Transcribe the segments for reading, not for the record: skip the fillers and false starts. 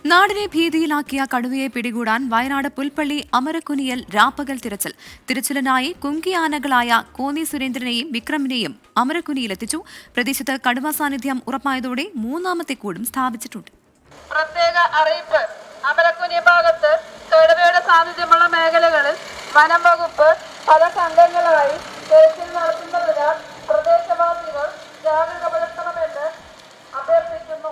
നാടിനെ ഭീതിയിലാക്കിയ കടുവയെ പിടികൂടാൻ വയനാട് പുൽപ്പള്ളി അമരക്കുനിയിൽ രാപ്പകൽ തിരച്ചിൽ. തിരച്ചിലിനായി കുങ്കിയാനകളായ കോന്നി സുരേന്ദ്രനെയും വിക്രമിനെയും അമരക്കുനിയിലെത്തിച്ചു. പ്രദേശത്ത് കടുവ സാന്നിധ്യം ഉറപ്പായതോടെ മൂന്നാമത്തെ കൂടും സ്ഥാപിച്ചിട്ടുണ്ട്. പ്രത്യേക അറിയിപ്പ്. അമരക്കുനി ഭാഗത്ത് കടുവയുടെ സാന്നിധ്യമുള്ള മേഖലകളിൽ വനം വകുപ്പ് പല സംഘങ്ങളായി തിരച്ചിൽ നടത്തുന്നതിനാൽ പ്രദേശവാസികൾ ജാഗ്രത പുലർത്തണമെന്ന് അഭ്യർത്ഥിക്കുന്നു.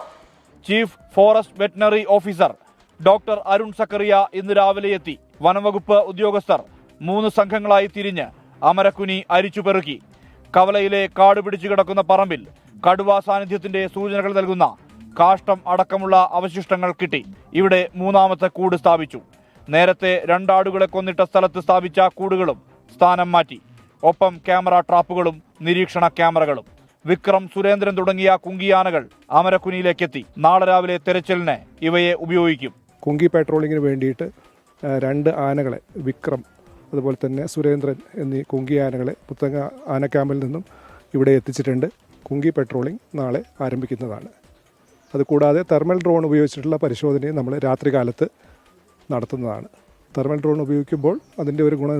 Chief forest veterinary officer doctor Arun Zachariah ഇന്ന് രാവിലെ എത്തി. വനംവകുപ്പ് ഉദ്യോഗസ്ഥർ 3 സംഘങ്ങളായി തിരിഞ്ഞ് അമരക്കുനി അരിച്ചുപെറുക്കി. കവലയിലെ കാട് പിടിച്ചു കിടക്കുന്ന പറമ്പിൽ കടുവ സാന്നിധ്യത്തിന്റെ സൂചനകൾ നൽകുന്ന കാഷ്ടം അടക്കമുള്ള അവശിഷ്ടങ്ങൾ കിട്ടി. ഇവിടെ മൂന്നാമത്തെ കൂട് സ്ഥാപിച്ചു. നേരത്തെ 2 ആടുകളെ കൊന്നിട്ട സ്ഥലത്ത് സ്ഥാപിച്ച കൂടുകളും സ്ഥാനം മാറ്റി. ഒപ്പം ക്യാമറ ട്രാപ്പുകളും നിരീക്ഷണ ക്യാമറകളും. വിക്രം, സുരേന്ദ്രൻ തുടങ്ങിയ കുങ്കിയാനകൾ അമരക്കുനിയിലേക്കെത്തി. നാളെ രാവിലെ തെരച്ചിലിന് ഇവയെ ഉപയോഗിക്കും. കുങ്കി പെട്രോളിങ്ങിന് വേണ്ടിയിട്ട് 2 ആനകളെ, വിക്രം അതുപോലെ തന്നെ സുരേന്ദ്രൻ എന്നീ കുങ്കിയാനകളെ പുത്തങ്ങ ആന ക്യാമ്പിൽ നിന്നും ഇവിടെ എത്തിച്ചിട്ടുണ്ട്. കുങ്കി പെട്രോളിംഗ് നാളെ ആരംഭിക്കുന്നതാണ്. അതുകൂടാതെ തെർമൽ ഡ്രോൺ ഉപയോഗിച്ചിട്ടുള്ള പരിശോധനയും നമ്മൾ രാത്രികാലത്ത് നടത്തുന്നതാണ്. തെർമൽ ഡ്രോൺ ഉപയോഗിക്കുമ്പോൾ അതിൻ്റെ ഒരു ഗുണം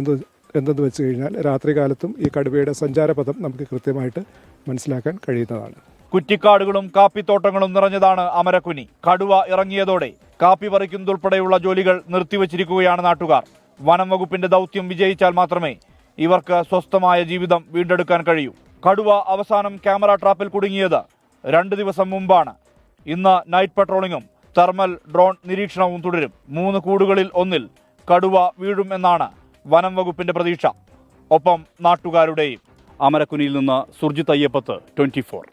എന്തെന്ന് വെച്ച് കഴിഞ്ഞാൽ രാത്രികാലത്തും ഈ കടുവയുടെ സഞ്ചാരപഥം നമുക്ക് കൃത്യമായിട്ട് മനസ്സിലാക്കാൻ കഴിയുന്നതാണ്. കുറ്റിക്കാടുകളും കാപ്പിത്തോട്ടങ്ങളും നിറഞ്ഞതാണ് അമരക്കുനി. കടുവ ഇറങ്ങിയതോടെ കാപ്പി പറിക്കുന്നതുൾപ്പെടെയുള്ള ജോലികൾ നിർത്തിവച്ചിരിക്കുകയാണ് നാട്ടുകാർ. വനം വകുപ്പിന്റെ ദൗത്യം വിജയിച്ചാൽ മാത്രമേ ഇവർക്ക് സ്വസ്ഥമായ ജീവിതം വീണ്ടെടുക്കാൻ കഴിയൂ. കടുവ അവസാനം ക്യാമറ ട്രാപ്പിൽ കുടുങ്ങിയത് 2 ദിവസം മുമ്പാണ്. ഇന്ന് നൈറ്റ് പട്രോളിങ്ങും തെർമൽ ഡ്രോൺ നിരീക്ഷണവും തുടരും. 3 കൂടുകളിൽ ഒന്നിൽ കടുവ വീഴും എന്നാണ് വനം വകുപ്പിന്റെ പ്രതീക്ഷ. ഒപ്പം നാട്ടുകാരുടെയും. അമരക്കുനിയിൽ നിന്ന് സുർജിത് അയ്യപ്പത്ത്, 24.